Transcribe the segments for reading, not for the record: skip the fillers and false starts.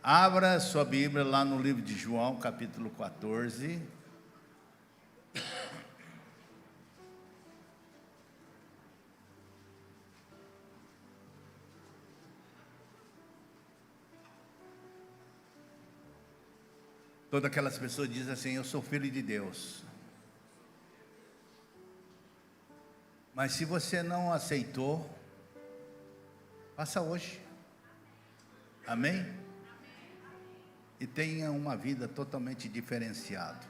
Abra sua Bíblia lá no livro de João, capítulo 14. Todas aquelas pessoas dizem assim: eu sou filho de Deus. Mas se você não aceitou, faça hoje. Amém? E tenha uma vida totalmente diferenciada.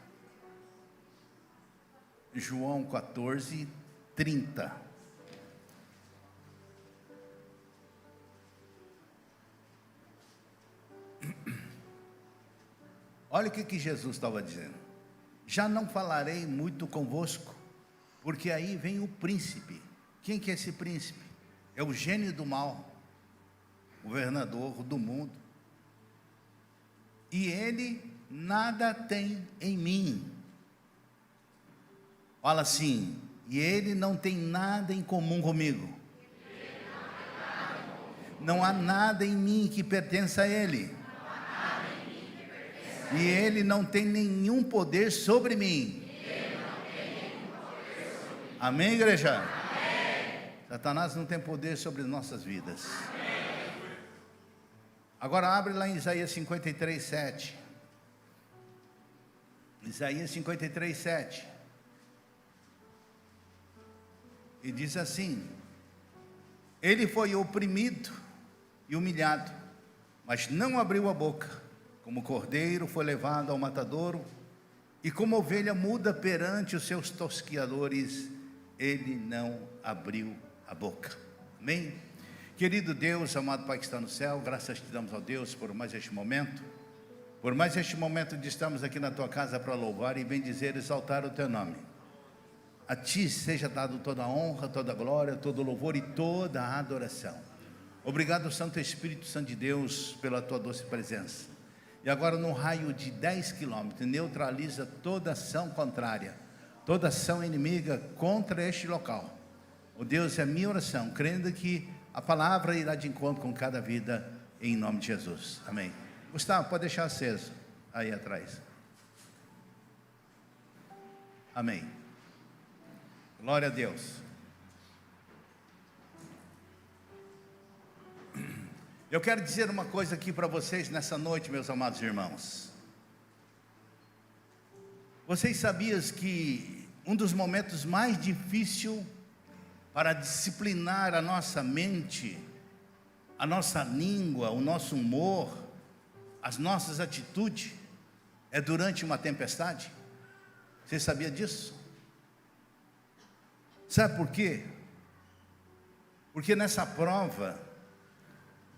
João 14, 30. Olha o que Jesus estava dizendo: já não falarei muito convosco, porque aí vem o príncipe. Quem que é esse príncipe? É o gênio do mal, o governador do mundo. E ele nada tem em mim. Fala assim: e ele não tem nada em comum comigo. Não há nada em mim que pertença a ele. E ele não tem nenhum poder sobre mim. Amém, igreja? Amém. Satanás não tem poder sobre nossas vidas. Amém. Agora abre lá em Isaías 53, 7. Isaías 53, 7. E diz assim: ele foi oprimido e humilhado, mas não abriu a boca. Como cordeiro foi levado ao matadouro, e como ovelha muda perante os seus tosquiadores, ele não abriu a boca. Amém? Querido Deus, amado Pai que está no céu, graças te damos ao Deus por mais este momento. Por mais este momento de estarmos aqui na tua casa para louvar e bendizer e exaltar o teu nome. A ti seja dado toda a honra, toda a glória, todo o louvor e toda a adoração. Obrigado, Santo Espírito Santo de Deus, pela tua doce presença. E agora, no raio de 10 quilômetros, neutraliza toda ação contrária, toda ação inimiga contra este local. O Deus, é minha oração, crendo que a palavra irá de encontro com cada vida, em nome de Jesus. Amém. Gustavo, pode deixar aceso aí atrás. Amém. Glória a Deus. Eu quero dizer uma coisa aqui para vocês nessa noite, meus amados irmãos. Vocês sabiam que um dos momentos mais difíceis para disciplinar a nossa mente, a nossa língua, o nosso humor, as nossas atitudes, é durante uma tempestade? Você sabia disso? Sabe por quê? Porque nessa prova,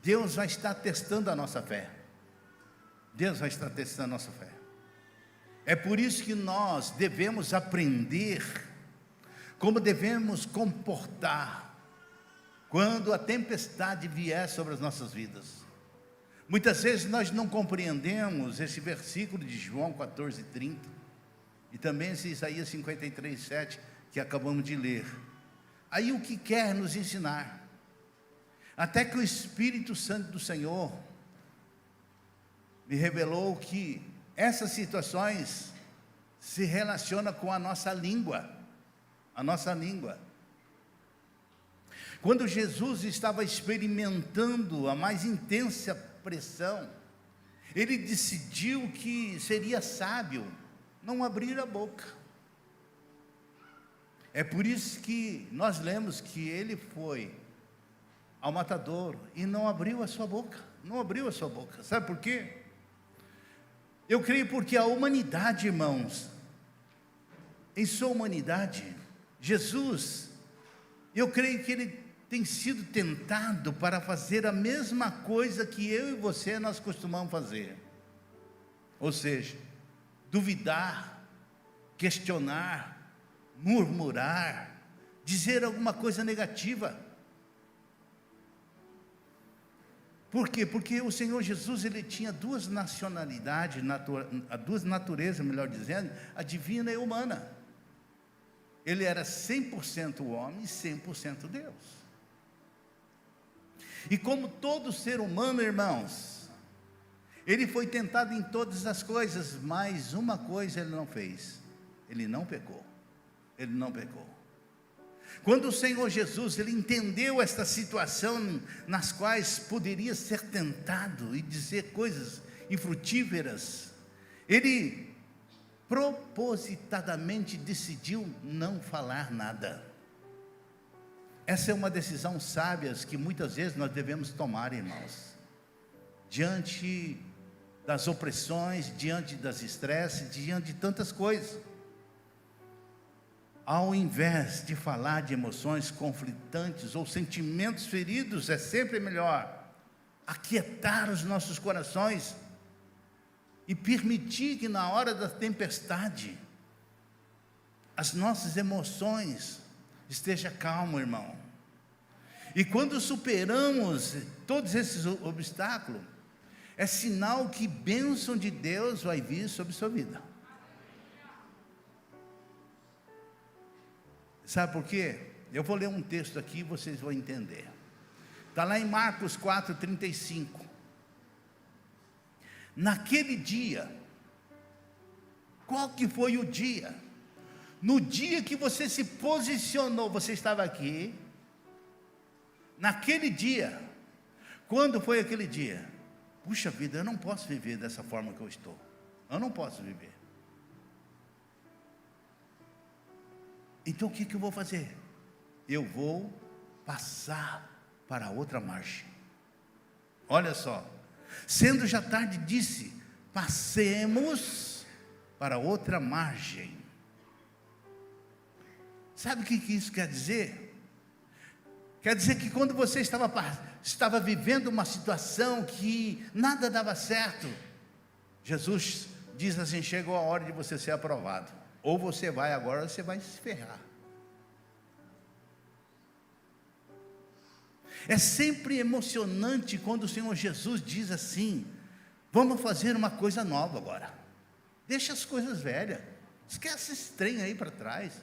Deus vai estar testando a nossa fé. Deus vai estar testando a nossa fé. É por isso que nós devemos aprender como devemos comportar quando a tempestade vier sobre as nossas vidas. Muitas vezes nós não compreendemos esse versículo de João 14, 30 e também esse Isaías 53, 7 que acabamos de ler. Aí o que quer nos ensinar? Até que o Espírito Santo do Senhor me revelou que essas situações se relacionam com a nossa língua. A nossa língua. Quando Jesus estava experimentando a mais intensa pressão, ele decidiu que seria sábio não abrir a boca. É por isso que nós lemos que ele foi ao matadouro e não abriu a sua boca. Não abriu a sua boca. Sabe por quê? Eu creio porque a humanidade, irmãos, em sua humanidade, Jesus, eu creio que ele tem sido tentado para fazer a mesma coisa que eu e você nós costumamos fazer. Ou seja, duvidar, questionar, murmurar, dizer alguma coisa negativa. Por quê? Porque o Senhor Jesus, ele tinha duas nacionalidades, duas naturezas, melhor dizendo, a divina e a humana. Ele era 100% homem e 100% Deus. E como todo ser humano, irmãos, Ele foi tentado em todas as coisas, mas uma coisa ele não fez: ele não pecou. Ele não pecou. Quando o Senhor Jesus, ele entendeu esta situação nas quais poderia ser tentado e dizer coisas infrutíferas, ele propositadamente decidiu não falar nada. Essa é uma decisão sábia que muitas vezes nós devemos tomar, irmãos, diante das opressões, diante das estresses, diante de tantas coisas. Ao invés de falar de emoções conflitantes ou sentimentos feridos, é sempre melhor aquietar os nossos corações e permitir que na hora da tempestade as nossas emoções estejam calmas, irmão. E quando superamos todos esses obstáculos, é sinal que bênção de Deus vai vir sobre sua vida. Sabe por quê? Eu vou ler um texto aqui e vocês vão entender. Está lá em Marcos 4,35. Naquele dia, qual que foi o dia? No dia que você se posicionou, você estava aqui. Naquele dia, quando foi aquele dia? Puxa vida, eu não posso viver dessa forma que eu estou. Eu não posso viver. Então o que eu vou fazer? Eu vou passar para a outra margem. Olha só. Sendo já tarde, disse: passemos para outra margem. Sabe o que isso quer dizer? Quer dizer que quando você estava vivendo uma situação que nada dava certo, Jesus diz assim: chegou a hora de você ser aprovado. Ou você vai agora, ou você vai se ferrar. É sempre emocionante quando o Senhor Jesus diz assim: vamos fazer uma coisa nova agora. Deixa as coisas velhas. Esquece esse trem aí para trás.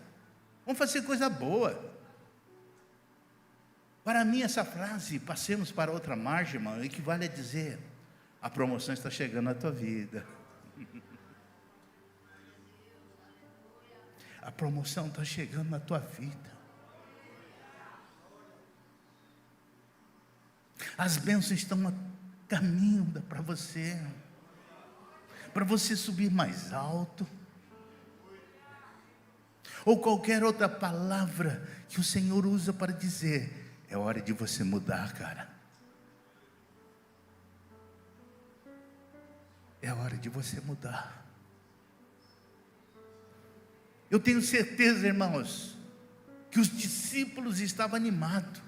Vamos fazer coisa boa. Para mim essa frase, passemos para outra margem, irmão, equivale a dizer: a promoção está chegando na tua vida. A promoção está chegando na tua vida. As bênçãos estão a caminho para você subir mais alto. Ou qualquer outra palavra que o Senhor usa para dizer: é hora de você mudar, cara. É hora de você mudar. Eu tenho certeza, irmãos, que os discípulos estavam animados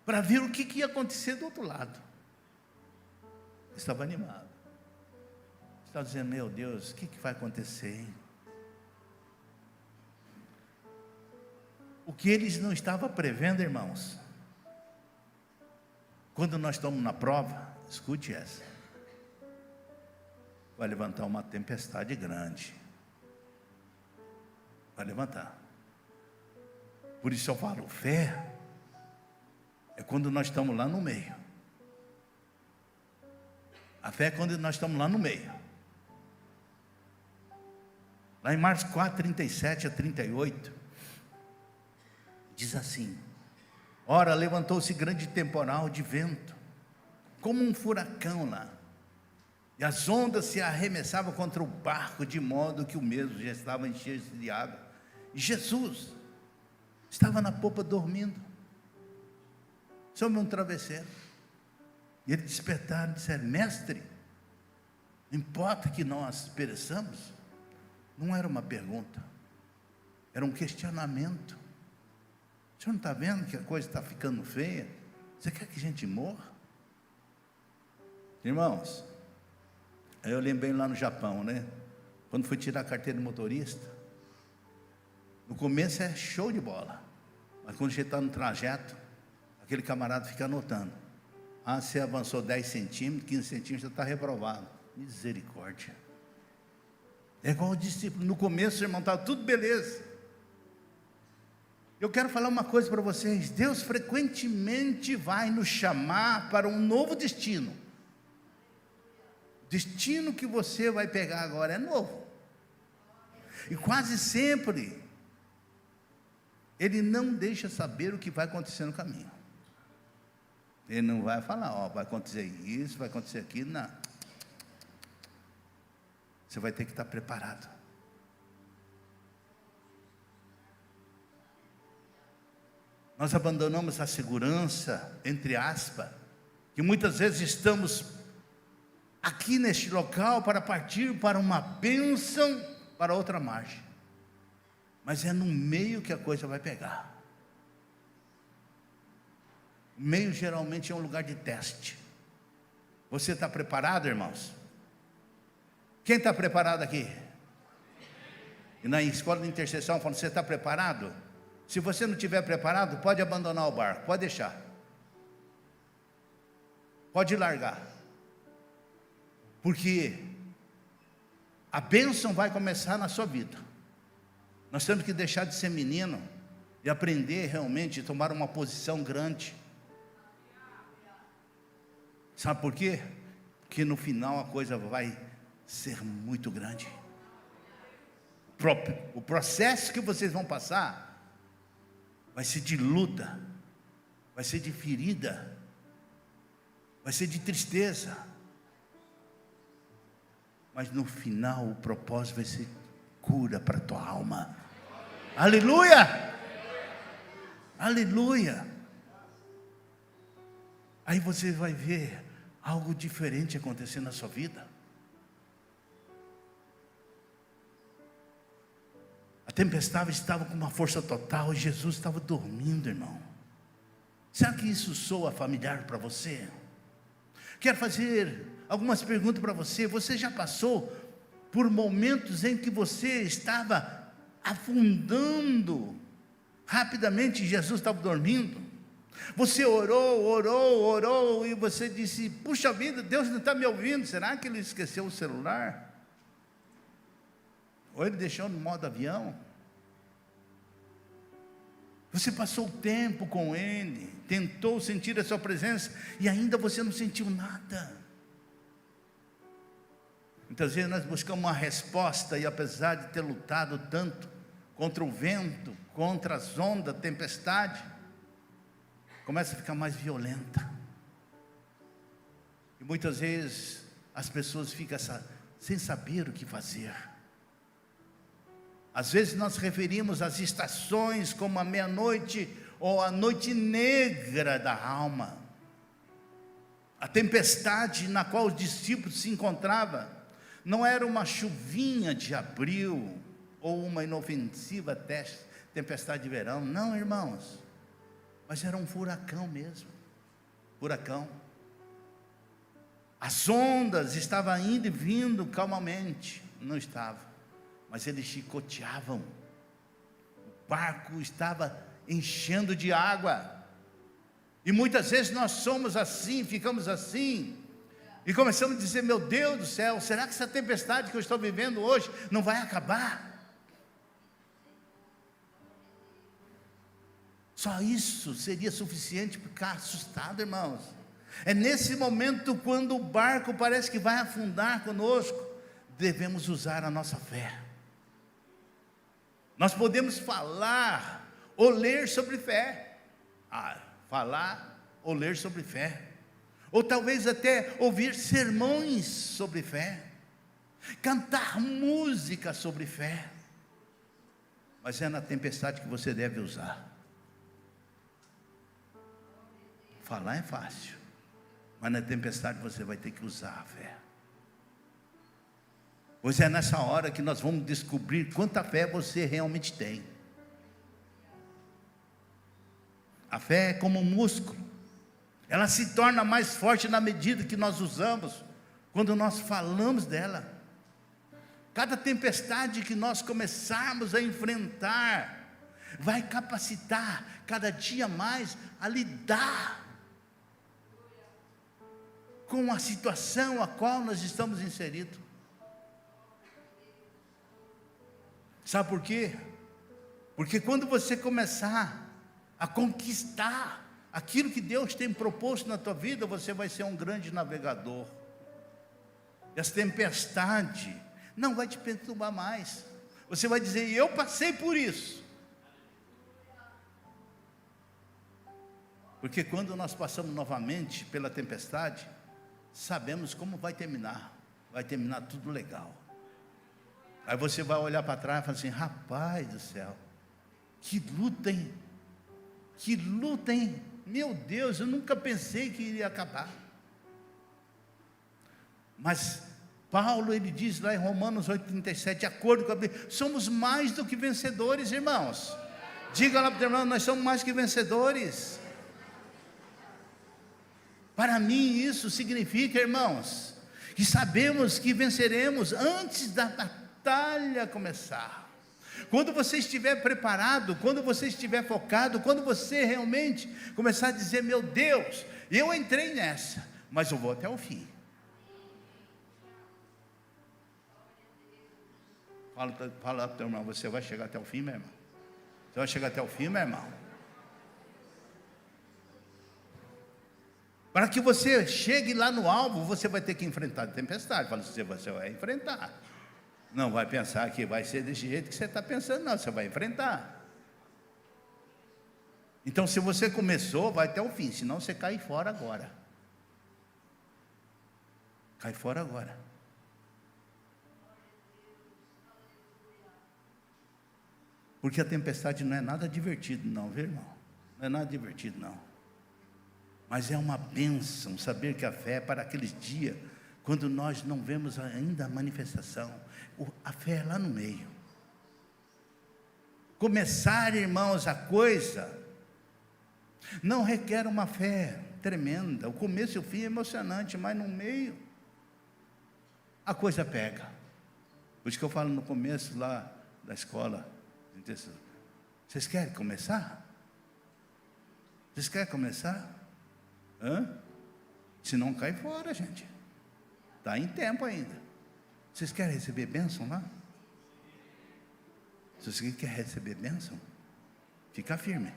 para ver o que ia acontecer do outro lado. Estavam animados. Estavam dizendo: meu Deus, o que vai acontecer, hein? O que eles não estavam prevendo, irmãos, quando nós estamos na prova, escute essa: vai levantar uma tempestade grande. Vai levantar. Por isso eu falo, fé é quando nós estamos lá no meio. A fé é quando nós estamos lá no meio. Lá em Marcos 4, 37 a 38, diz assim: ora, levantou-se grande temporal de vento, como um furacão lá, e as ondas se arremessavam contra o barco, de modo que o mesmo já estava enchendo de água. E Jesus estava na popa dormindo, sobre um travesseiro. E eles despertaram e disseram: mestre, não importa que nós pereçamos. Não era uma pergunta, era um questionamento. O senhor não está vendo que a coisa está ficando feia? Você quer que a gente morra? Irmãos, eu lembrei lá no Japão, né? Quando fui tirar a carteira de motorista, no começo é show de bola, mas quando a gente está no trajeto, aquele camarada fica anotando: ah, você avançou 10 centímetros, 15 centímetros, já está reprovado. Misericórdia. É igual o discípulo, no começo, irmão, estava tudo beleza. Eu quero falar uma coisa para vocês: Deus frequentemente vai nos chamar para um novo destino. destino que você vai pegar agora é novo. E quase sempre, Ele não deixa saber o que vai acontecer no caminho. Ele não vai falar, ó, vai acontecer isso, vai acontecer aquilo, não. Você vai ter que estar preparado. Nós abandonamos a segurança, entre aspas, que muitas vezes estamos aqui neste local para partir para uma bênção para outra margem. Mas é no meio que a coisa vai pegar. O meio geralmente é um lugar de teste. Você está preparado, irmãos? Quem está preparado aqui? E na escola de intercessão falam, você está preparado? Se você não estiver preparado, pode abandonar o barco, pode deixar. Pode largar. Porque a bênção vai começar na sua vida. Nós temos que deixar de ser menino e aprender realmente a tomar uma posição grande. Sabe por quê? Porque no final a coisa vai ser muito grande. O processo que vocês vão passar vai ser de luta, vai ser de ferida, vai ser de tristeza. Mas no final o propósito vai ser cura para a tua alma. Aleluia! Aleluia! Aí você vai ver algo diferente acontecendo na sua vida. A tempestade estava com uma força total e Jesus estava dormindo, irmão. Será que isso soa familiar para você? Quero fazer algumas perguntas para você. Você já passou por momentos em que você estava afundando rapidamente e Jesus estava dormindo? Você orou e você disse, puxa vida, Deus não está me ouvindo. Será que Ele esqueceu o celular? Ou Ele deixou no modo avião? Você passou tempo com Ele, tentou sentir a sua presença e ainda você não sentiu nada. Muitas vezes nós buscamos uma resposta e apesar de ter lutado tanto contra o vento, contra as ondas, tempestade, começa a ficar mais violenta. E muitas vezes as pessoas ficam sem saber o que fazer. Às vezes nós referimos às estações como a meia-noite ou a noite negra da alma. A tempestade na qual os discípulos se encontravam não era uma chuvinha de abril ou uma inofensiva tempestade de verão, não, irmãos, mas era um furacão mesmo, furacão. As ondas estavam indo e vindo calmamente, não estavam, mas eles chicoteavam, o barco estava enchendo de água, e muitas vezes nós somos assim, ficamos assim, e começamos a dizer, meu Deus do céu, será que essa tempestade que eu estou vivendo hoje não vai acabar? Só isso seria suficiente para ficar assustado, irmãos. É nesse momento, quando o barco parece que vai afundar conosco, devemos usar a nossa fé. Nós podemos falar ou ler sobre fé. Falar ou ler sobre fé. Ou talvez até ouvir sermões sobre fé. Cantar música sobre fé. Mas é na tempestade que você deve usar. Falar é fácil, mas na tempestade você vai ter que usar a fé. Pois é nessa hora que nós vamos descobrir quanta fé você realmente tem. A fé é como um músculo, ela se torna mais forte na medida que nós usamos, quando nós falamos dela. Cada tempestade que nós começarmos a enfrentar, vai capacitar cada dia mais a lidar com a situação a qual nós estamos inseridos. Sabe por quê? Porque quando você começar a conquistar aquilo que Deus tem proposto na tua vida, você vai ser um grande navegador. e as tempestades não vai te perturbar mais. Você vai dizer: eu passei por isso. Porque quando nós passamos novamente pela tempestade, sabemos como vai terminar. Vai terminar tudo legal. Aí você vai olhar para trás e falar assim: rapaz do céu, que luta, hein? Que luta, hein? Meu Deus, eu nunca pensei que iria acabar. Mas Paulo, ele diz lá em Romanos 8,37, de acordo com a Bíblia, somos mais do que vencedores, irmãos. Diga lá para o teu irmão: nós somos mais que vencedores. Para mim isso significa, irmãos, que sabemos que venceremos antes da batalha começar. Quando você estiver preparado, quando você estiver focado, quando você realmente começar a dizer: meu Deus, eu entrei nessa, mas eu vou até o fim. Fala para o teu irmão: você vai chegar até o fim, meu irmão? Você vai chegar até o fim, meu irmão? Para que você chegue lá no alvo, você vai ter que enfrentar a tempestade. Fala assim: você vai enfrentar. Não vai pensar que vai ser desse jeito que você está pensando, não. Você vai enfrentar. Então, se você começou, vai até o fim. Senão você cai fora agora. Cai fora agora. Porque a tempestade não é nada divertido, não, viu, irmão? Não é nada divertido, não. Mas é uma bênção saber que a fé é para aqueles dias quando nós não vemos ainda a manifestação. A fé é lá no meio. Começar, irmãos, a coisa não requer uma fé tremenda. O começo e o fim é emocionante, mas no meio a coisa pega. Por isso que eu falo no começo lá da escola: vocês querem começar? Vocês querem começar? Se não, cai fora, gente. Está em tempo ainda. Vocês querem receber bênção lá? Se você quer receber bênção, fica firme.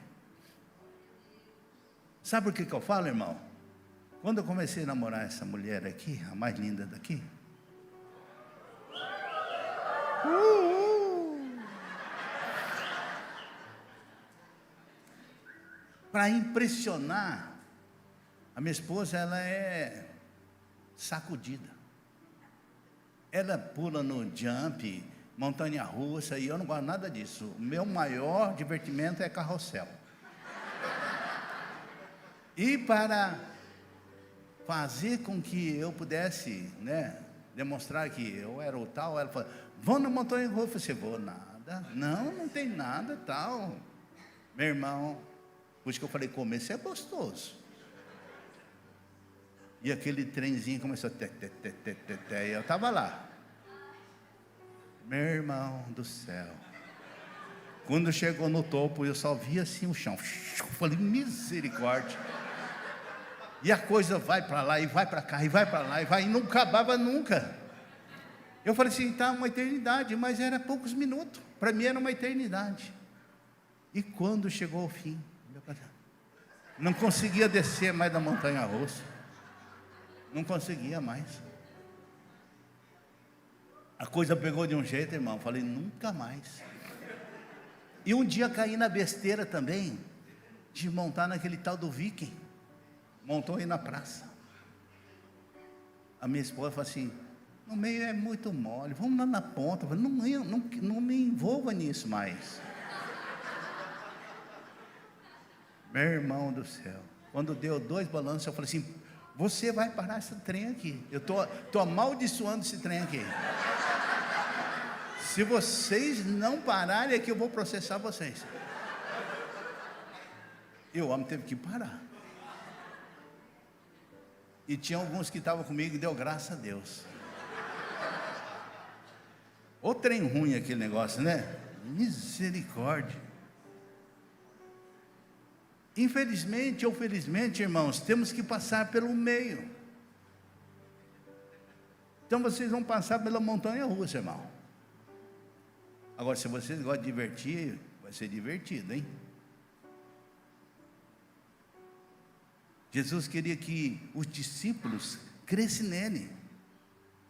Sabe por que eu falo, irmão? Quando eu comecei a namorar essa mulher aqui, a mais linda daqui, para impressionar, a minha esposa, ela é sacudida. Ela pula no jump, montanha-russa, e eu não gosto nada disso. O meu maior divertimento é carrossel. E para fazer com que eu pudesse, demonstrar que eu era o tal, ela falou: vamos na montanha-russa. Eu falei: você vou nada? Não tem nada, tal. Meu irmão, por isso que eu falei: começo é gostoso. E aquele trenzinho começou e eu estava lá. Meu irmão do céu, quando chegou no topo, eu só via assim o chão. Eu falei: misericórdia. E a coisa vai para lá, e vai para cá, e vai para lá, e não acabava nunca. Eu falei assim: tá uma eternidade, mas era poucos minutos. Para mim era uma eternidade. E quando chegou o fim, não conseguia descer mais da montanha-russa. Não conseguia mais. A coisa pegou de um jeito, irmão. Falei: nunca mais. E um dia caí na besteira também de montar naquele tal do Viking. Montou aí na praça. A minha esposa falou assim: no meio é muito mole, vamos lá na ponta. Eu falei: não me envolva nisso mais. Meu irmão do céu, quando deu 2 balanços, eu falei assim: você vai parar esse trem aqui. Eu estou amaldiçoando esse trem aqui. Se vocês não pararem aqui, eu vou processar vocês. E o homem teve que parar. E tinha alguns que estavam comigo e deu graças a Deus. O trem ruim aquele negócio, né? Misericórdia. Infelizmente ou felizmente, irmãos, temos que passar pelo meio. Então vocês vão passar pela montanha-russa, irmão. Agora, se vocês gostam de divertir, vai ser divertido, hein? Jesus queria que os discípulos crescessem nele.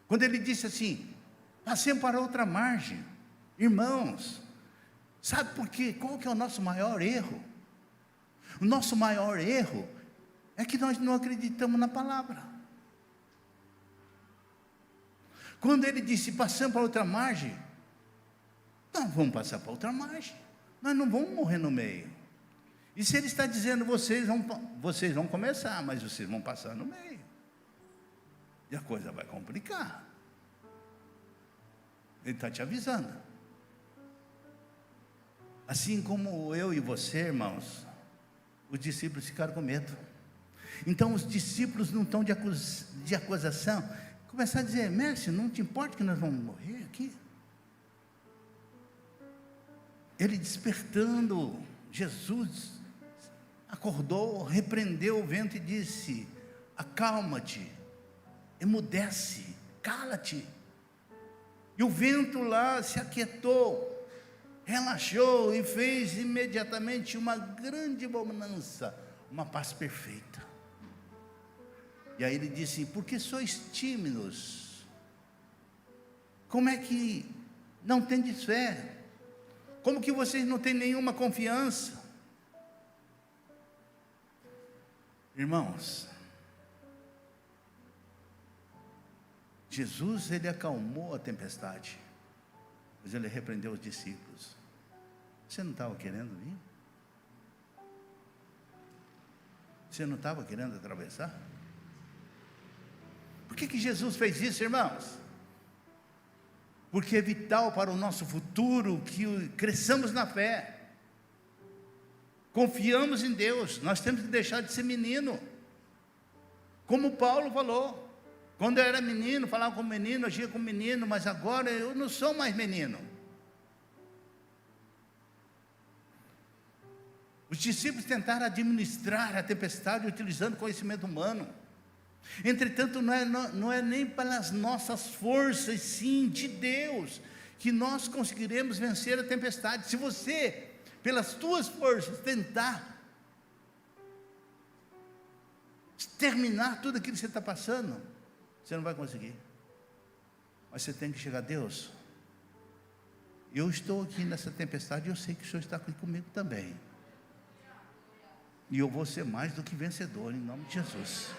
Quando ele disse assim: passemos para outra margem. Irmãos, sabe por quê? Qual que é o nosso maior erro? O nosso maior erro é que nós não acreditamos na palavra. Quando ele disse: passamos para outra margem, nós vamos passar para outra margem, nós não vamos morrer no meio. E se ele está dizendo: vocês vão começar, mas vocês vão passar no meio, e a coisa vai complicar. Ele está te avisando. Assim como eu e você, irmãos, os discípulos ficaram com medo. Então os discípulos não estão de acusação. Começar a dizer: mestre, não te importa que nós vamos morrer aqui? Ele despertando, Jesus acordou, repreendeu o vento e disse: acalma-te, emudece, cala-te. E o vento lá se aquietou, relaxou e fez imediatamente uma grande bonança, uma paz perfeita. E aí ele disse: por que sois tímidos? Como é que não tendes fé? Como que vocês não têm nenhuma confiança? Irmãos, Jesus, ele acalmou a tempestade, mas ele repreendeu os discípulos. Você não estava querendo vir? Você não estava querendo atravessar? Por que Jesus fez isso, irmãos? Porque é vital para o nosso futuro que cresçamos na fé, confiamos em Deus. Nós temos que deixar de ser menino, como Paulo falou: quando eu era menino, falava como menino, agia como menino, mas agora eu não sou mais menino. Os discípulos tentaram administrar a tempestade utilizando conhecimento humano. Entretanto, não é nem pelas nossas forças, sim de Deus, que nós conseguiremos vencer a tempestade. Se você, pelas tuas forças, tentar exterminar tudo aquilo que você está passando, você não vai conseguir. Mas você tem que chegar: Deus, eu estou aqui nessa tempestade, eu sei que o Senhor está aqui comigo também, e eu vou ser mais do que vencedor, em nome de Jesus.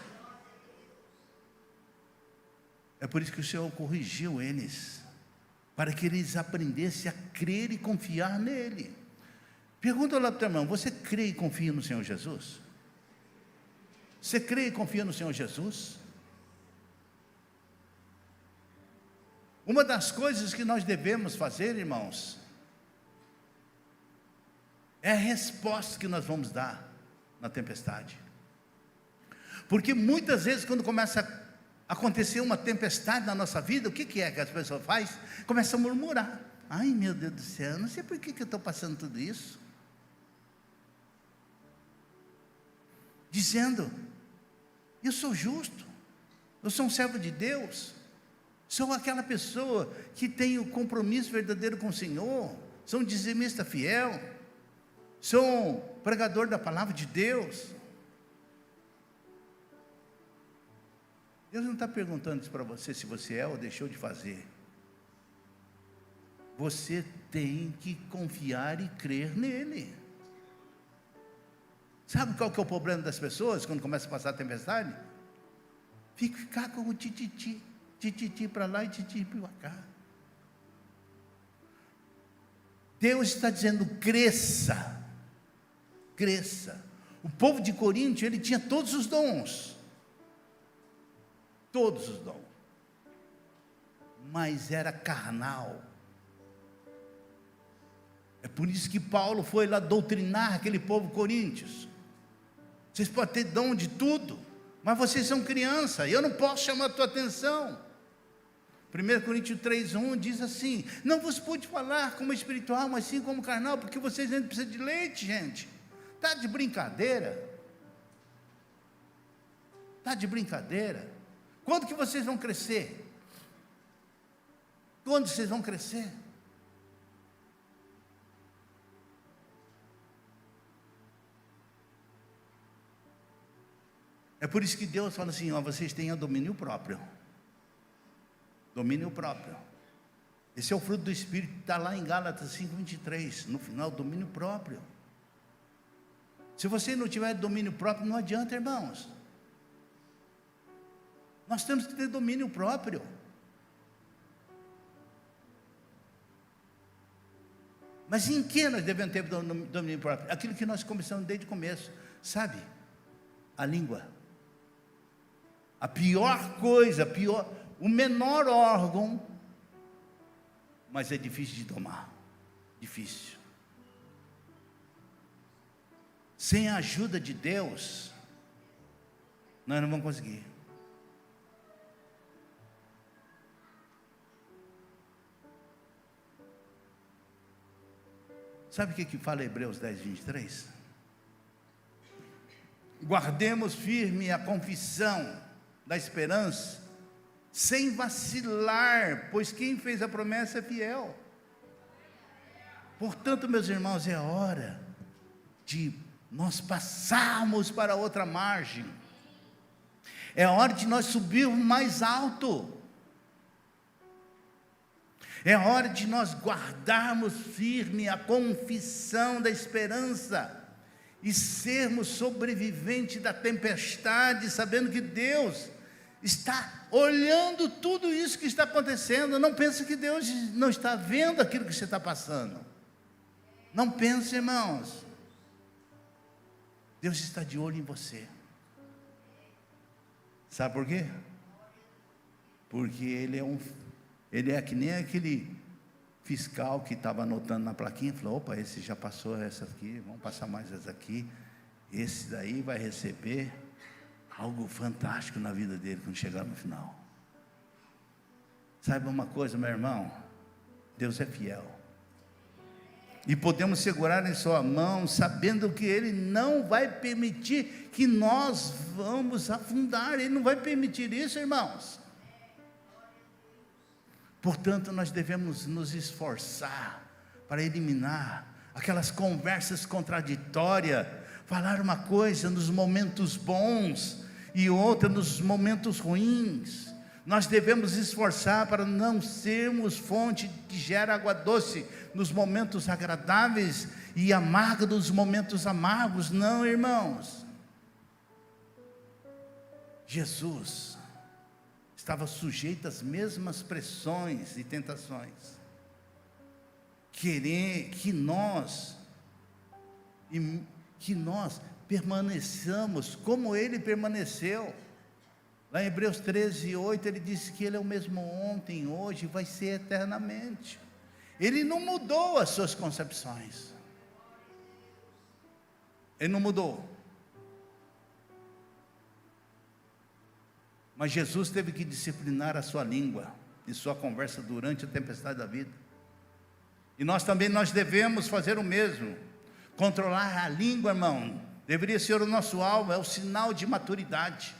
É por isso que o Senhor corrigiu eles, para que eles aprendessem a crer e confiar nele. Pergunta lá para o teu irmão: você crê e confia no Senhor Jesus? Você crê e confia no Senhor Jesus? Uma das coisas que nós devemos fazer, irmãos, é a resposta que nós vamos dar na tempestade. Porque muitas vezes, quando começa a acontecer uma tempestade na nossa vida, o que é que as pessoas fazem? Começam a murmurar: ai meu Deus do céu, não sei por que eu estou passando tudo isso. Dizendo: eu sou justo, eu sou um servo de Deus, sou aquela pessoa que tem o compromisso verdadeiro com o Senhor, sou um dizimista fiel, sou um pregador da palavra de Deus. Deus não está perguntando isso para você se você é ou deixou de fazer. Você tem que confiar e crer nele. Sabe qual que é o problema das pessoas quando começa a passar a tempestade? Ficar com o tititi para lá e tititi para cá. Deus está dizendo: cresça, cresça. O povo de Corinto, ele tinha todos os dons, mas era carnal. É por isso que Paulo foi lá doutrinar aquele povo coríntios. Vocês podem ter dom de tudo, mas vocês são criança, e eu não posso chamar a tua atenção. 1 Coríntios 3:1 diz assim: não vos pude falar como espiritual, mas sim como carnal, porque vocês ainda precisam de leite, gente. Está de brincadeira? Está de brincadeira? Quando que vocês vão crescer? Quando vocês vão crescer? É por isso que Deus fala assim: ó, vocês tenham domínio próprio. Domínio próprio. Esse é o fruto do Espírito, está lá em Gálatas 5:23, no final, domínio próprio. Se você não tiver domínio próprio, não adianta, irmãos. Nós temos que ter domínio próprio. Mas em que nós devemos ter domínio próprio? Aquilo que nós começamos desde o começo, sabe? A língua. A pior coisa, o menor órgão, mas é difícil de domar. Difícil. Sem a ajuda de Deus, nós não vamos conseguir. Sabe o que fala Hebreus 10:23? Guardemos firme a confissão da esperança, sem vacilar, pois quem fez a promessa é fiel. Portanto, meus irmãos, é hora de nós passarmos para outra margem. É hora de nós subirmos mais alto. É hora de nós guardarmos firme a confissão da esperança e sermos sobreviventes da tempestade, sabendo que Deus está olhando tudo isso que está acontecendo. Não pense que Deus não está vendo aquilo que você está passando. Não pense, irmãos. Deus está de olho em você. Sabe por quê? Porque Ele é que nem aquele fiscal que estava anotando na plaquinha, falou: opa, esse já passou essa aqui, vamos passar mais essa aqui. Esse daí vai receber algo fantástico na vida dele quando chegar no final. Saiba uma coisa, meu irmão, Deus é fiel. E podemos segurar em sua mão, sabendo que Ele não vai permitir que nós vamos afundar. Ele não vai permitir isso, irmãos. Portanto, nós devemos nos esforçar para eliminar aquelas conversas contraditórias, falar uma coisa nos momentos bons e outra nos momentos ruins. Nós devemos esforçar para não sermos fonte que gera água doce nos momentos agradáveis e amarga nos momentos amargos. Não, irmãos. Jesus estava sujeito às mesmas pressões e tentações. Querer que nós permaneçamos como Ele permaneceu. Lá em Hebreus 13:8 ele disse que Ele é o mesmo ontem, hoje e vai ser eternamente. Ele não mudou as suas concepções. Ele não mudou. Mas Jesus teve que disciplinar a sua língua e sua conversa durante a tempestade da vida. E nós devemos fazer o mesmo. Controlar a língua, irmão, deveria ser o nosso alvo, é o sinal de maturidade.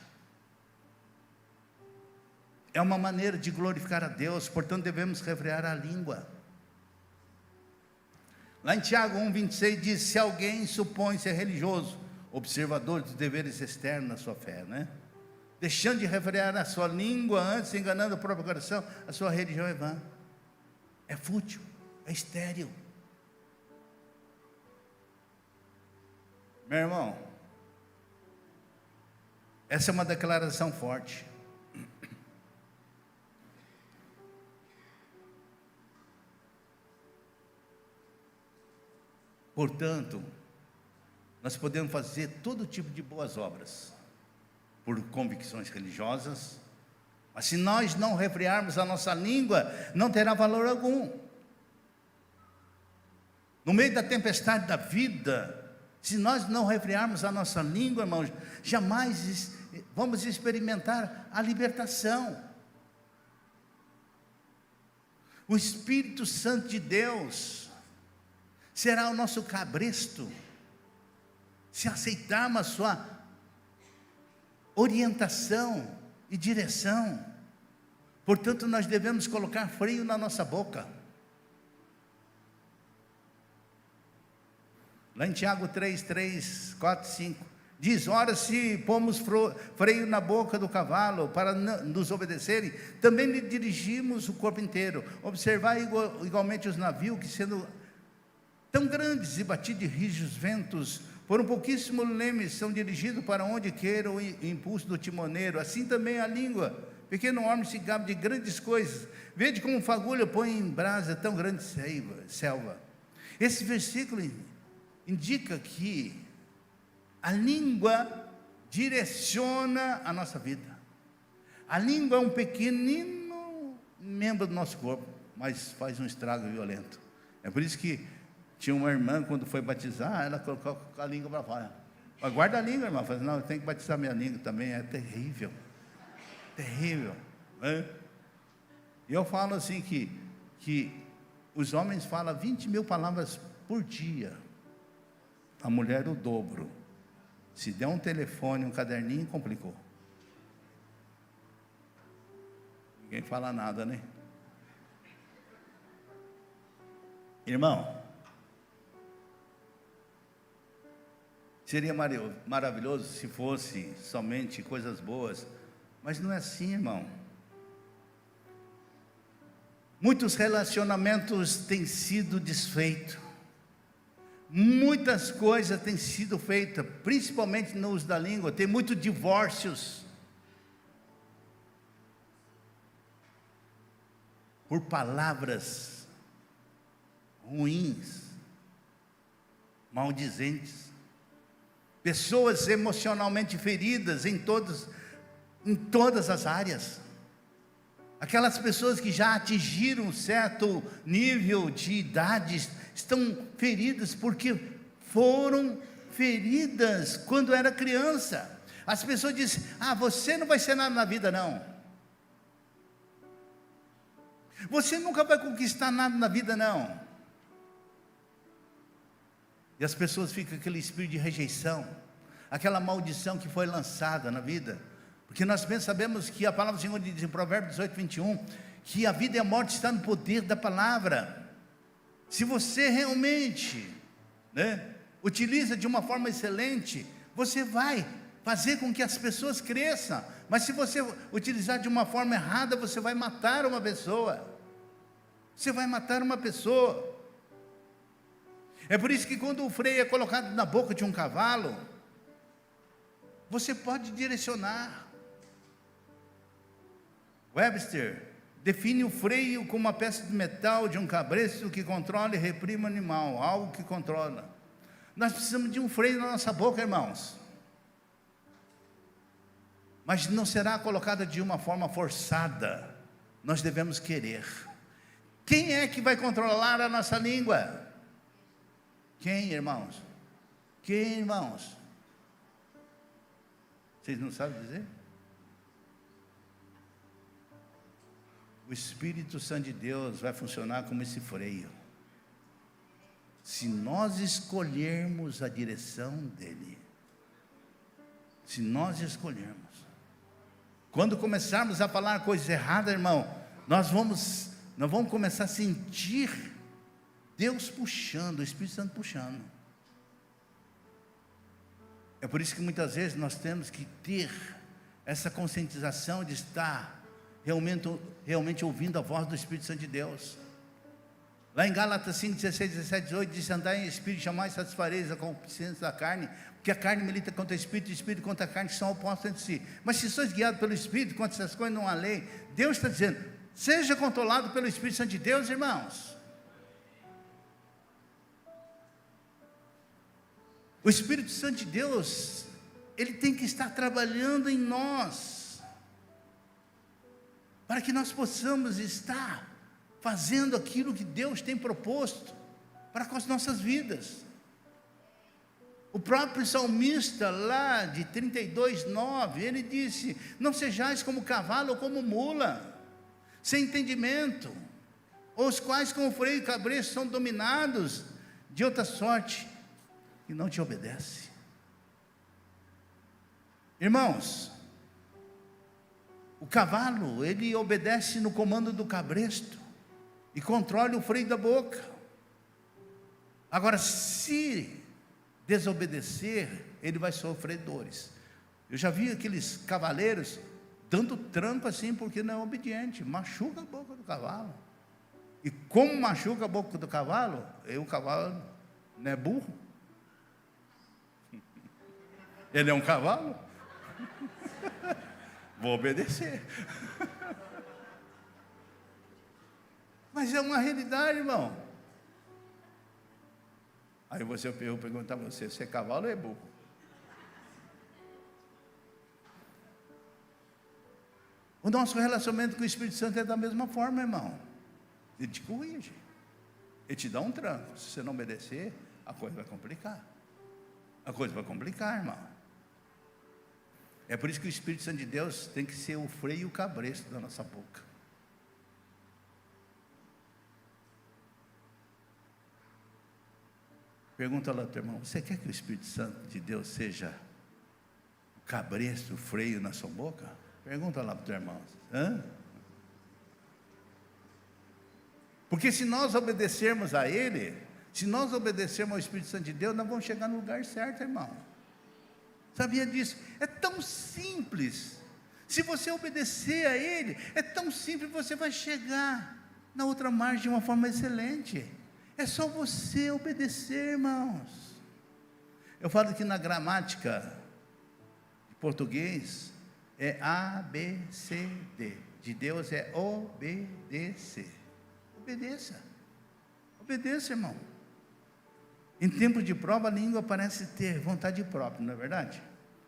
É uma maneira de glorificar a Deus, portanto devemos refrear a língua. Lá em Tiago 1:26 diz: se alguém supõe ser religioso, observador dos deveres externos da sua fé, né? Deixando de refrear a sua língua, antes enganando o próprio coração, a sua religião é vã, é fútil, é estéril. Meu irmão, essa é uma declaração forte. Portanto, nós podemos fazer todo tipo de boas obras, por convicções religiosas, mas se nós não refrearmos a nossa língua, não terá valor algum. No meio da tempestade da vida, se nós não refrearmos a nossa língua, irmãos, jamais vamos experimentar a libertação. O Espírito Santo de Deus será o nosso cabresto, se aceitarmos a sua orientação e direção. Portanto, nós devemos colocar freio na nossa boca. Lá em Tiago 3, 4, 5, Diz: ora, se pomos freio na boca do cavalo para nos obedecerem, também lhe dirigimos o corpo inteiro. Observai igualmente os navios, que sendo tão grandes e batidos de rijos ventos, por um pouquíssimo leme, são dirigidos para onde queira o impulso do timoneiro. Assim também a língua, pequeno homem se gaba de grandes coisas. Vede como fagulha põe em brasa tão grande selva. Esse versículo indica que a língua direciona a nossa vida. A língua é um pequenino membro do nosso corpo, mas faz um estrago violento. É por isso que tinha uma irmã, quando foi batizar, ela colocou a língua para fora. Guarda a língua, irmã. Falei: não, eu tenho que batizar minha língua também. É terrível. Terrível. E eu falo assim que os homens falam 20 mil palavras por dia. A mulher o dobro. Se der um telefone, um caderninho, complicou. Ninguém fala nada, né? Irmão, seria maravilhoso se fosse somente coisas boas, mas não é assim, irmão. Muitos relacionamentos têm sido desfeitos. Muitas coisas têm sido feitas, principalmente no uso da língua. Tem muitos divórcios por palavras ruins, maldizentes. Pessoas emocionalmente feridas em todas as áreas. Aquelas pessoas que já atingiram um certo nível de idade estão feridas porque foram feridas quando era criança. As pessoas dizem: ah, você não vai ser nada na vida, não. Você nunca vai conquistar nada na vida, não. E as pessoas ficam com aquele espírito de rejeição, aquela maldição que foi lançada na vida. Porque nós bem sabemos que a palavra do Senhor diz em Provérbios 18, 21, que a vida e a morte estão no poder da palavra. Se você realmente utiliza de uma forma excelente, você vai fazer com que as pessoas cresçam. Mas se você utilizar de uma forma errada, você vai matar uma pessoa. Você vai matar uma pessoa. É por isso que quando o freio é colocado na boca de um cavalo, você pode direcionar. Webster define o freio como uma peça de metal de um cabresto que controla e reprime o animal, algo que controla. Nós precisamos de um freio na nossa boca, irmãos. Mas não será colocada de uma forma forçada. Nós devemos querer. Quem é que vai controlar a nossa língua? Quem, irmãos? Quem, irmãos? Vocês não sabem dizer? O Espírito Santo de Deus vai funcionar como esse freio. Se nós escolhermos a direção dele. Se nós escolhermos. Quando começarmos a falar coisas erradas, irmão, nós vamos começar a sentir Deus puxando, o Espírito Santo puxando. É por isso que muitas vezes nós temos que ter essa conscientização de estar realmente ouvindo a voz do Espírito Santo de Deus. Lá em Gálatas 5, 16, 17, 18, diz: andai em espírito, jamais satisfareis a concupiscência da carne, porque a carne milita contra o espírito contra a carne, que são opostos entre si. Mas se sois guiados pelo Espírito, contra essas coisas não há lei. Deus está dizendo: seja controlado pelo Espírito Santo de Deus, irmãos. O Espírito Santo de Deus, ele tem que estar trabalhando em nós, para que nós possamos estar fazendo aquilo que Deus tem proposto para com as nossas vidas. O próprio salmista lá de 32:9, ele disse: não sejais como cavalo ou como mula, sem entendimento, os quais com o freio e cabresto são dominados de outra sorte, e não te obedece. Irmãos, o cavalo, ele obedece no comando do cabresto e controla o freio da boca. Agora, se desobedecer, ele vai sofrer dores. Eu já vi aqueles cavaleiros dando tranco assim, porque não é obediente, machuca a boca do cavalo. E como machuca a boca do cavalo, o cavalo não é burro. Ele é um cavalo. Vou obedecer. Mas é uma realidade, irmão. Aí eu perguntar a você, é cavalo ou é burro? O nosso relacionamento com o Espírito Santo é da mesma forma, irmão. Ele te corrige. Ele te dá um tranco. Se você não obedecer, a coisa vai complicar. A coisa vai complicar, irmão. É por isso que o Espírito Santo de Deus tem que ser o freio e o cabresto da nossa boca. Pergunta lá ao teu irmão, você quer que o Espírito Santo de Deus seja o cabresto, o freio na sua boca? Pergunta lá para o teu irmão. Hã? Porque se nós obedecermos a Ele, se nós obedecermos ao Espírito Santo de Deus, nós vamos chegar no lugar certo, irmão. Sabia disso? É tão simples. Se você obedecer a Ele, é tão simples, você vai chegar na outra margem de uma forma excelente. É só você obedecer, irmãos. Eu falo que na gramática de português é A, B, C, D. De Deus é obedecer. Obedeça. Obedeça, irmão. Em tempo de prova, a língua parece ter vontade própria, não é verdade?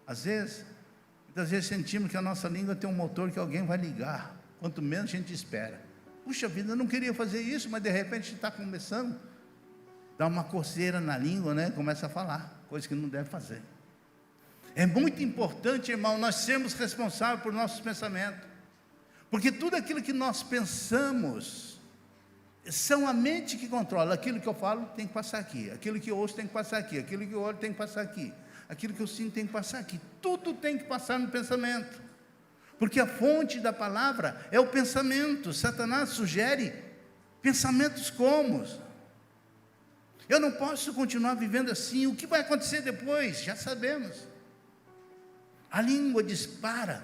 Muitas vezes sentimos que a nossa língua tem um motor que alguém vai ligar, quanto menos a gente espera. Puxa vida, eu não queria fazer isso, mas de repente está começando, dá uma coceira na língua, né? Começa a falar, coisa que não deve fazer. É muito importante, irmão, nós sermos responsáveis por nossos pensamentos, porque tudo aquilo que nós pensamos, são a mente que controla. Aquilo que eu falo tem que passar aqui, aquilo que eu ouço tem que passar aqui, aquilo que eu olho tem que passar aqui, aquilo que eu sinto tem que passar aqui, tudo tem que passar no pensamento, porque a fonte da palavra é o pensamento. Satanás sugere pensamentos como: eu não posso continuar vivendo assim, o que vai acontecer depois? Já sabemos. A língua dispara,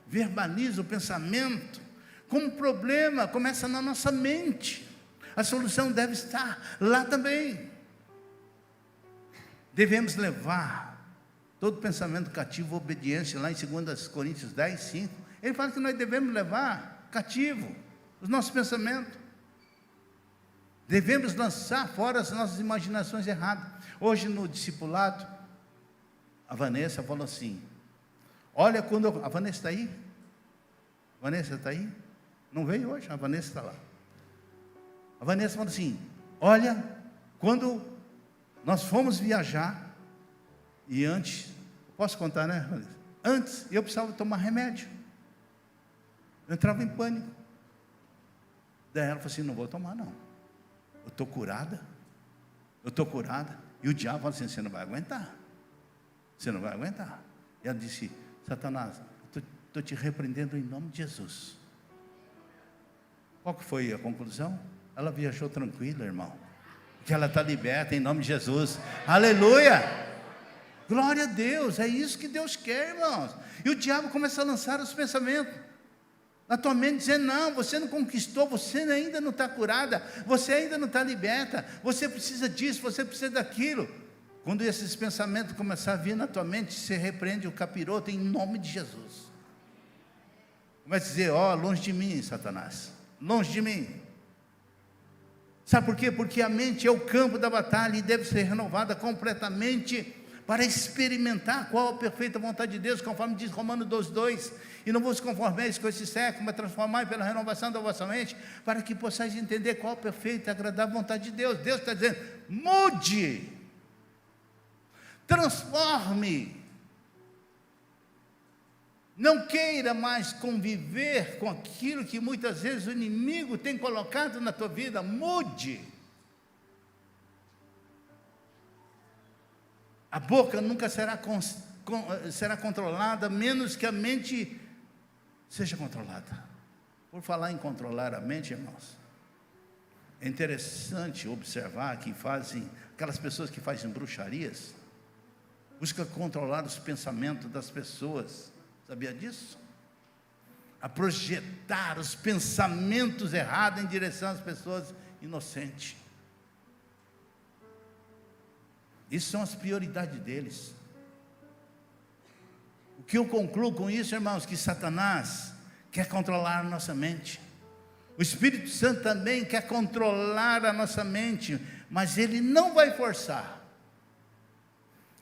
verbaliza o pensamento, como o problema começa na nossa mente, a solução deve estar lá também. Devemos levar todo pensamento cativo à obediência. Lá em 2 Coríntios 10, 5, ele fala que nós devemos levar cativo os nossos pensamentos. Devemos lançar fora as nossas imaginações erradas. Hoje no discipulado, a Vanessa falou assim, olha, a Vanessa está aí? Vanessa está aí? Não veio hoje? A Vanessa está lá. A Vanessa falou assim, olha, quando nós fomos viajar, e antes, posso contar, né, Vanessa? Antes, eu precisava tomar remédio. Eu entrava em pânico. Daí ela falou assim, não vou tomar não. Eu estou curada. E o diabo falou assim, você não vai aguentar. Você não vai aguentar. E ela disse, Satanás, estou te repreendendo em nome de Jesus. Qual que foi a conclusão? Ela viajou tranquila, irmão, que ela está liberta em nome de Jesus. Aleluia! Glória a Deus, é isso que Deus quer, irmãos. E o diabo começa a lançar os pensamentos na tua mente, dizendo, não, você não conquistou, você ainda não está curada, você ainda não está liberta, você precisa disso, você precisa daquilo. Quando esses pensamentos começarem a vir na tua mente, você repreende o capiroto em nome de Jesus. Começa a dizer, longe de mim, Satanás, longe de mim. Sabe por quê? Porque a mente é o campo da batalha e deve ser renovada completamente para experimentar qual a perfeita vontade de Deus, conforme diz Romanos 12:2. E não vos conformeis com esse século, mas transformai pela renovação da vossa mente, para que possais entender qual a perfeita e agradável vontade de Deus. Deus está dizendo, mude, transforme. Não queira mais conviver com aquilo que muitas vezes o inimigo tem colocado na tua vida. Mude. A boca nunca será controlada, menos que a mente seja controlada. Por falar em controlar a mente, irmãos, é interessante observar que aquelas pessoas que fazem bruxarias, busca controlar os pensamentos das pessoas. Sabia disso? A projetar os pensamentos errados em direção às pessoas inocentes. Isso são as prioridades deles. O que eu concluo com isso, irmãos, que Satanás quer controlar a nossa mente. O Espírito Santo também quer controlar a nossa mente, mas ele não vai forçar.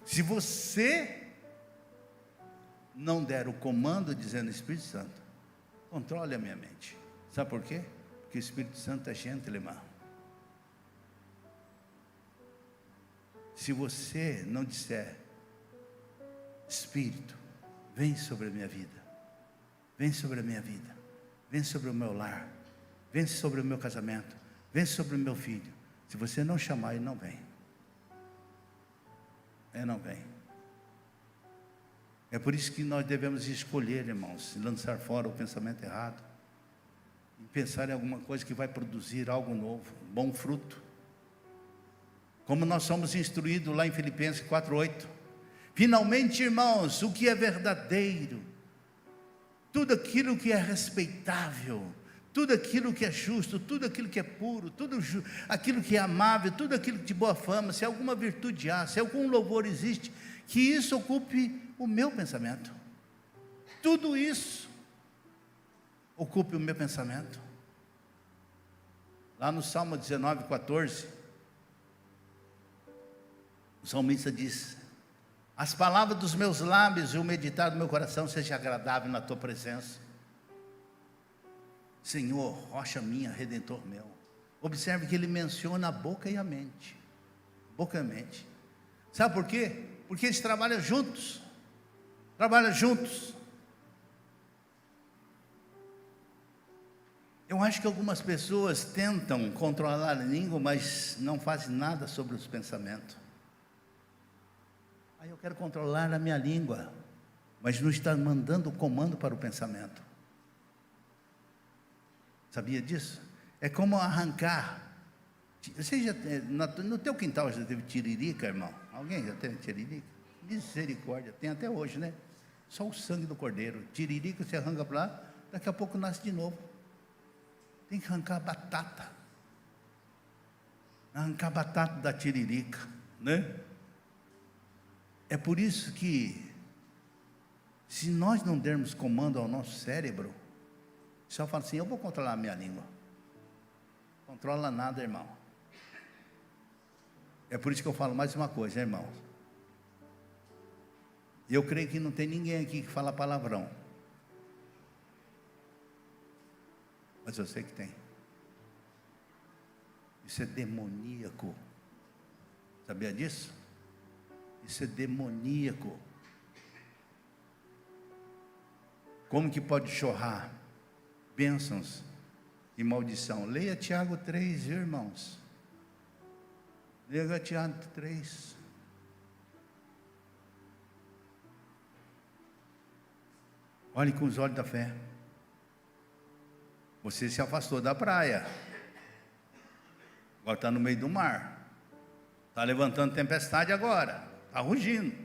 Se você não der o comando dizendo: Espírito Santo, controle a minha mente. Sabe por quê? Porque o Espírito Santo é gentleman. Se você não disser: Espírito, vem sobre a minha vida, vem sobre a minha vida, vem sobre o meu lar, vem sobre o meu casamento, vem sobre o meu filho. Se você não chamar, ele não vem. Ele não vem. É por isso que nós devemos escolher, irmãos, lançar fora o pensamento errado, e pensar em alguma coisa que vai produzir algo novo, bom fruto. Como nós somos instruídos lá em Filipenses 4:8. Finalmente, irmãos, o que é verdadeiro, tudo aquilo que é respeitável, tudo aquilo que é justo, tudo aquilo que é puro, tudo aquilo que é amável, tudo aquilo de boa fama, se alguma virtude há, se algum louvor existe, que isso ocupe o meu pensamento. Tudo isso ocupe o meu pensamento. Lá no Salmo 19:14, o salmista diz: as palavras dos meus lábios e o meditar do meu coração seja agradável na tua presença. Senhor, rocha minha, redentor meu. Observe que ele menciona a boca e a mente. Boca e a mente. Sabe por quê? Porque eles trabalham juntos. Trabalham juntos. Eu acho que algumas pessoas tentam controlar a língua, mas não fazem nada sobre os pensamentos. Aí eu quero controlar a minha língua, mas não está mandando o comando para o pensamento. Sabia disso? É como arrancar. Você já, no teu quintal já teve tiririca, irmão? Alguém já teve tiririca? Misericórdia, tem até hoje, né? Só o sangue do cordeiro. Tiririca você arranca para lá, daqui a pouco nasce de novo. Tem que arrancar a batata. Arrancar a batata da tiririca, né? É por isso que, se nós não dermos comando ao nosso cérebro, só fala assim: eu vou controlar a minha língua. Controla nada, irmão. É por isso que eu falo mais uma coisa, irmão. Eu creio que não tem ninguém aqui que fala palavrão, mas eu sei que tem. Isso é demoníaco. Sabia disso? Isso é demoníaco. Como que pode jorrar bênçãos e maldição? Leia Tiago 3, viu, irmãos? Leia Tiago 3. Olhe com os olhos da fé. Você se afastou da praia, agora está no meio do mar, está levantando tempestade agora, está rugindo,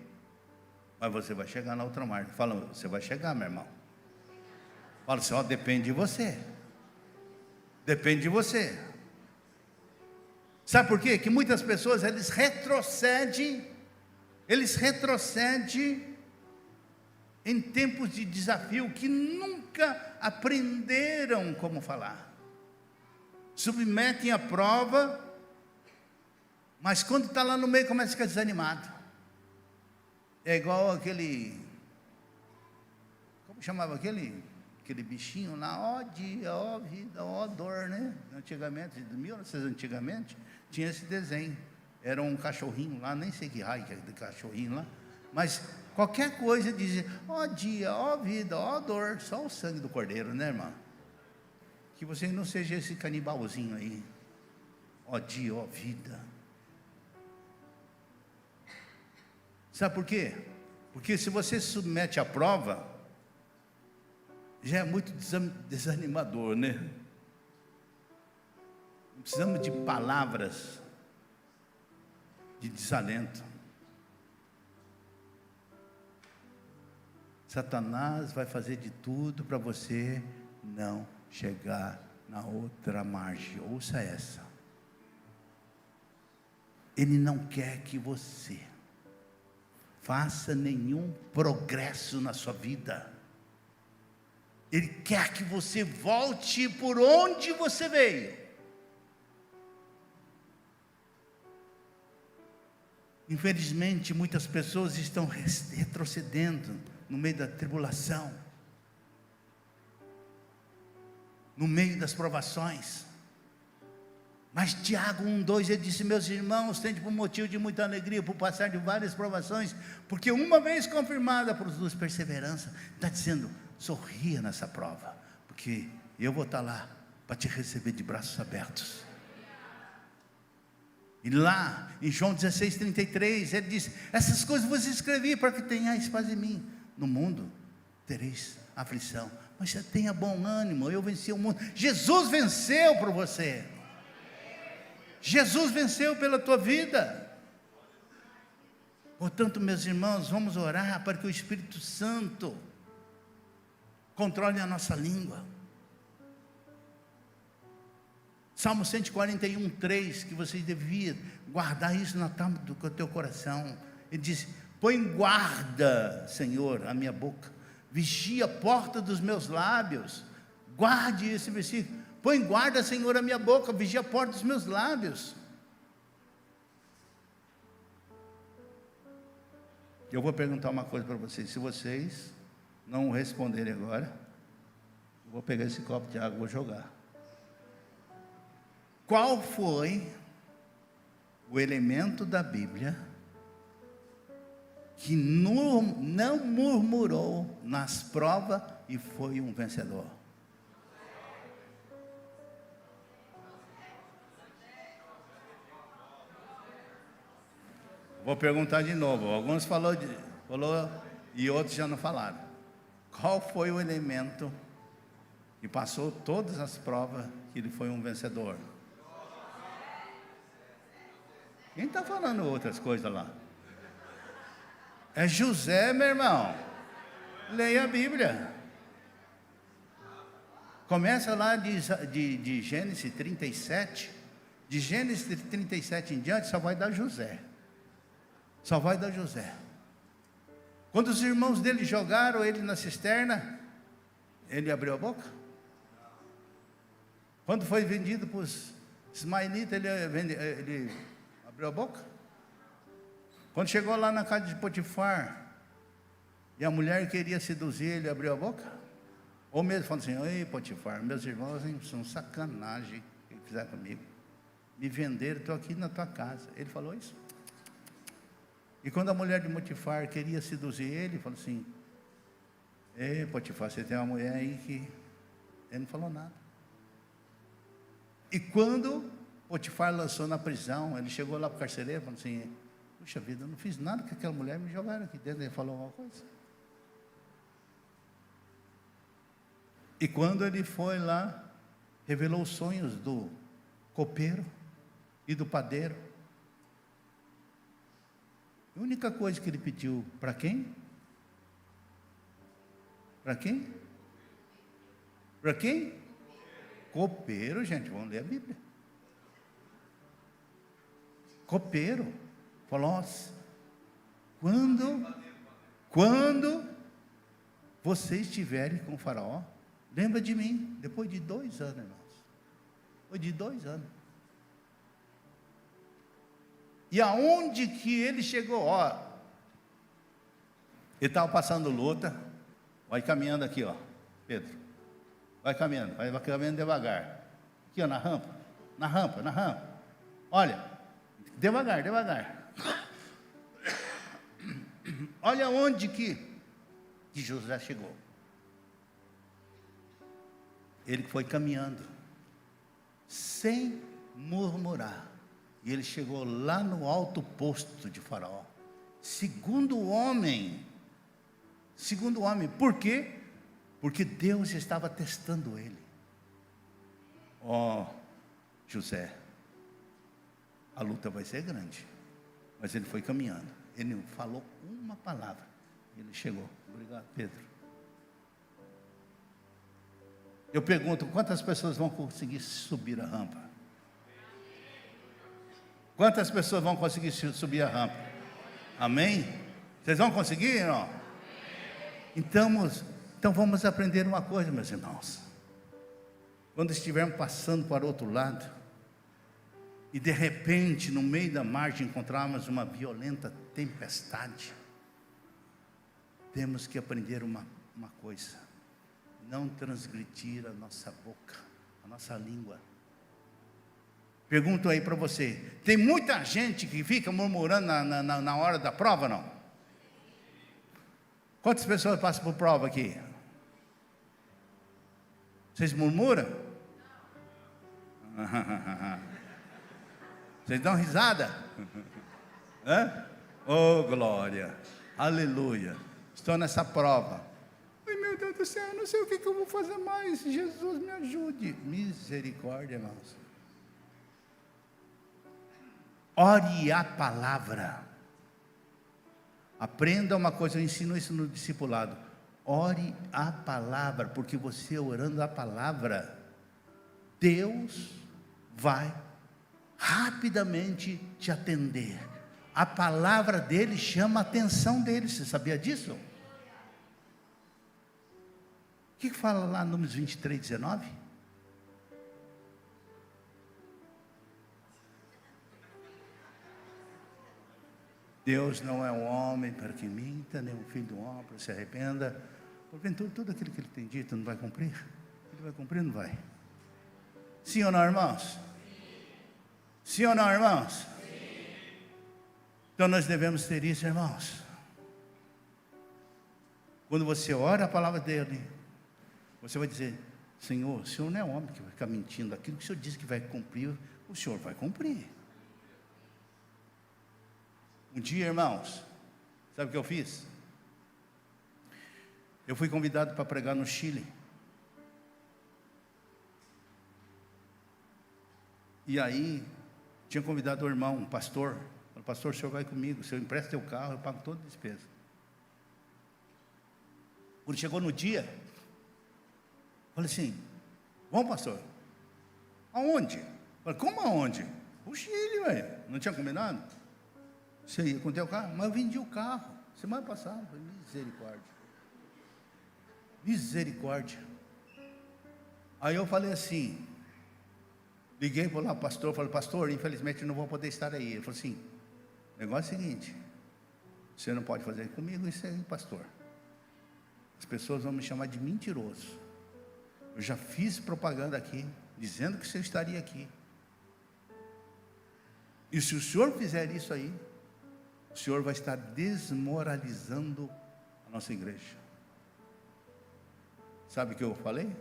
mas você vai chegar na outra mar. Fala: você vai chegar, meu irmão. Fala assim: ó, depende de você. Depende de você. Sabe por quê? Que muitas pessoas, eles retrocedem em tempos de desafio, que nunca aprenderam como falar. Submetem a prova, mas quando está lá no meio começa a ficar desanimado. É igual aquele, como chamava aquele bichinho lá: ó dia, ó vida, ó dor, né? Antigamente, de 1900 antigamente, tinha esse desenho. Era um cachorrinho lá, nem sei que raio que é de cachorrinho lá, mas qualquer coisa dizia: ó dia, ó vida, ó dor. Só o sangue do cordeiro, né, irmão? Que você não seja esse canibalzinho aí. Ó dia, ó vida. Sabe por quê? Porque se você se submete à prova, já é muito desanimador, né? Precisamos de palavras de desalento. Satanás vai fazer de tudo para você não chegar na outra margem. Ouça essa. Ele não quer que você faça nenhum progresso na sua vida. Ele quer que você volte por onde você veio. Infelizmente, muitas pessoas estão retrocedendo no meio da tribulação, no meio das provações. Mas Tiago 1:2, ele disse: meus irmãos, tende por motivo de muita alegria por passar de várias provações, porque uma vez confirmada produz perseverança. Está dizendo, sorria nessa prova, porque eu vou estar lá para te receber de braços abertos. E lá em João 16:33, ele diz: essas coisas vos escrevi para que tenhais paz em mim. No mundo tereis aflição, mas você tenha bom ânimo, eu venci o mundo. Jesus venceu por você. Jesus venceu pela tua vida. Portanto, meus irmãos, vamos orar para que o Espírito Santo controle a nossa língua. Salmo 141:3, que vocês deviam guardar isso na tábua do teu coração. Ele diz: põe guarda, Senhor, a minha boca, vigia a porta dos meus lábios. Guarde esse versículo. Põe guarda, Senhor, a minha boca, vigia a porta dos meus lábios. Eu vou perguntar uma coisa para vocês. Se vocês não responderem agora, eu vou pegar esse copo de água e vou jogar. Qual foi o elemento da Bíblia que não murmurou nas provas e foi um vencedor? Vou perguntar de novo. Alguns falou e outros já não falaram. Qual foi o elemento que passou todas as provas que ele foi um vencedor? Quem está falando outras coisas lá? É José, meu irmão. Leia a Bíblia. Começa lá de Gênesis 37. De Gênesis 37 em diante, só vai dar José. Só vai dar José. Quando os irmãos dele jogaram ele na cisterna, ele abriu a boca. Quando foi vendido para os ismaelitas, ele abriu a boca. Quando chegou lá na casa de Potifar, e a mulher queria seduzir, ele abriu a boca. Ou mesmo falando assim: ei, Potifar, meus irmãos são sacanagem que fizeram comigo. Me venderam, estou aqui na tua casa. Ele falou isso. E quando a mulher de Potifar queria seduzir ele, falou assim: ei, Potifar, você tem uma mulher aí que... Ele não falou nada. E quando Potifar lançou na prisão, ele chegou lá para o carcereiro e falou assim: puxa vida, eu não fiz nada com aquela mulher, me jogaram aqui dentro. Ele falou alguma coisa. E quando ele foi lá, revelou os sonhos do copeiro e do padeiro. A única coisa que ele pediu, para quem? Para quem? Para quem? Copeiro, gente, vamos ler a Bíblia. Copeiro. Falou: quando vocês estiverem com o faraó, lembra de mim. Depois de 2 anos, irmãos. Depois de 2 anos. E aonde que ele chegou? Ó, ele estava passando luta. Vai caminhando aqui, ó, Pedro. Vai caminhando devagar. Aqui, ó, na rampa. Olha, devagar. Olha onde que José chegou. Ele foi caminhando, sem murmurar. E ele chegou lá no alto posto de Faraó. Segundo o homem. Por quê? Porque Deus estava testando ele. Ó, José, a luta vai ser grande. Mas ele foi caminhando. Ele não falou uma palavra. Ele chegou. Obrigado, Pedro. Eu pergunto, quantas pessoas vão conseguir subir a rampa? Quantas pessoas vão conseguir subir a rampa? Amém? Vocês vão conseguir, não? Então vamos aprender uma coisa, meus irmãos. Quando estivermos passando para o outro lado, e de repente, no meio da margem, encontrarmos uma violenta tempestade, temos que aprender uma coisa: não transgredir a nossa boca, a nossa língua. Pergunto aí para você: tem muita gente que fica murmurando na hora da prova, não? Quantas pessoas passam por prova aqui? Vocês murmuram? Vocês dão risada? Hã? Oh, glória, aleluia. Estou nessa prova. Ai, meu Deus do céu, eu não sei o que eu vou fazer mais. Jesus me ajude. Misericórdia, irmãos. Ore a palavra. Aprenda uma coisa, eu ensino isso no discipulado. Ore a palavra, porque você orando a palavra, Deus vai rapidamente te atender. A palavra dele chama a atenção dele. Você sabia disso? O que fala lá, Números 23, 19? Deus não é um homem para que minta, nem um filho do homem para que se arrependa. Porventura, tudo aquilo que ele tem dito não vai cumprir? Ele vai cumprir ou não vai? Sim ou não, irmãos? Sim ou não, irmãos? Sim. Então nós devemos ter isso, irmãos. Quando você ora a palavra dele, você vai dizer: Senhor, o Senhor não é homem que vai ficar mentindo. Aquilo que o Senhor disse que vai cumprir, o Senhor vai cumprir. Um dia, irmãos, sabe o que eu fiz? Eu fui convidado para pregar no Chile. E aí, tinha convidado o irmão, um pastor. Falei: pastor, o senhor vai comigo, se eu empresto teu carro, eu pago toda a despesa. Quando chegou no dia, falei assim: vamos, pastor? Aonde? Falei: como aonde? O Chile, velho. Não tinha combinado? Você ia com o teu carro? Mas eu vendi o carro semana passada. Falei: misericórdia. Misericórdia. Aí eu falei assim, liguei para lá o pastor, falei: pastor, infelizmente eu não vou poder estar aí. Ele falou assim: o negócio é o seguinte, você não pode fazer comigo isso aí, pastor. As pessoas vão me chamar de mentiroso. Eu já fiz propaganda aqui, dizendo que você estaria aqui. E se o senhor fizer isso aí, o senhor vai estar desmoralizando a nossa igreja. Sabe o que eu falei?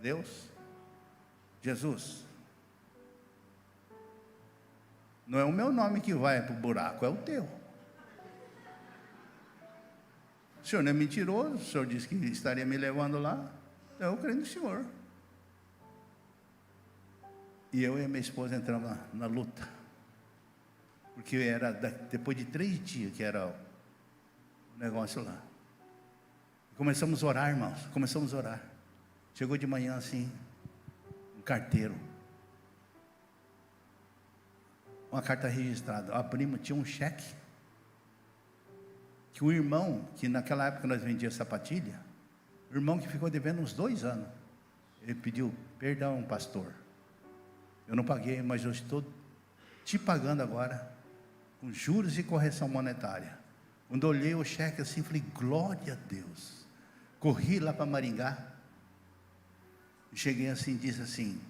Deus, Jesus, não é o meu nome que vai para o buraco, é o teu. O senhor não é mentiroso, o senhor disse que estaria me levando lá, então eu creio no senhor. E eu e a minha esposa entramos na luta, porque era depois de 3 dias que era o negócio lá. Começamos a orar, irmãos, começamos a orar. Chegou de manhã assim, um carteiro, uma carta registrada. Abrimos, tinha um cheque, que o irmão, que naquela época nós vendíamos sapatilha, o irmão que ficou devendo uns 2 anos, ele pediu: perdão, pastor, eu não paguei, mas eu estou te pagando agora, com juros e correção monetária. Quando eu olhei o cheque assim, falei: glória a Deus. Corri lá para Maringá, cheguei assim, disse assim: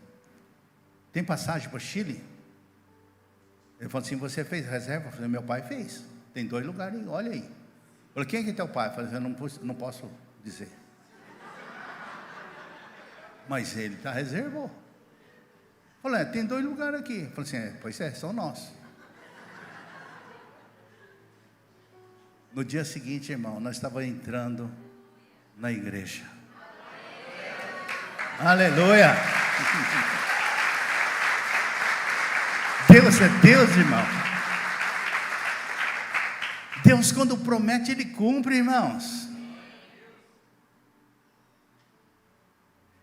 tem passagem para o Chile? Ele falou assim: você fez reserva? Eu falei: meu pai fez, tem 2 lugares aí, olha aí. Eu falei: quem é que é teu pai? Eu falei: eu não posso dizer. Mas ele está reservou. Eu falei: tem 2 lugares aqui. Eu falei assim: pois é, são nossos. No dia seguinte, irmão, nós estávamos entrando na igreja. Aleluia. Deus é Deus, irmão. Deus, quando promete, Ele cumpre, irmãos.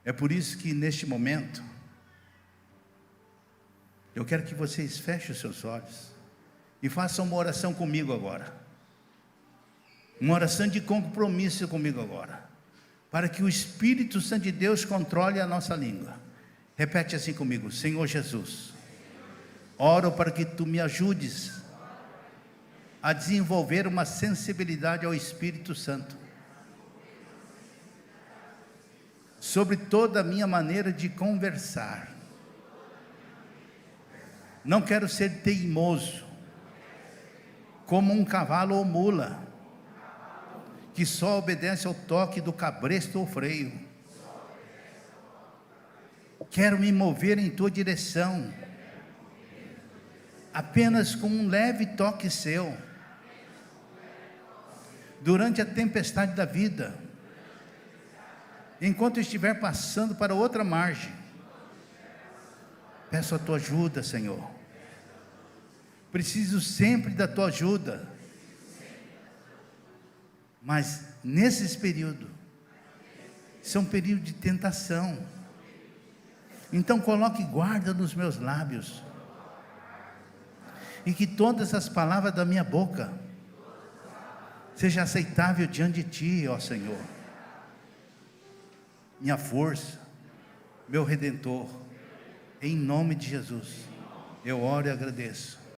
É por isso que neste momento, eu quero que vocês fechem os seus olhos e façam uma oração comigo agora. Uma oração de compromisso comigo agora, para que o Espírito Santo de Deus controle a nossa língua. Repete assim comigo: Senhor Jesus, oro para que Tu me ajudes a desenvolver uma sensibilidade ao Espírito Santo sobre toda a minha maneira de conversar. Não quero ser teimoso, como um cavalo ou mula, que só obedece ao toque do cabresto ou freio. Quero me mover em Tua direção, apenas com um leve toque Seu, durante a tempestade da vida, enquanto estiver passando para outra margem. Peço a Tua ajuda, Senhor. Preciso sempre da Tua ajuda. Mas nesses períodos, são períodos de tentação. Então coloque guarda nos meus lábios, e que todas as palavras da minha boca seja aceitável diante de Ti, ó Senhor, minha força, meu Redentor. Em nome de Jesus, eu oro e agradeço.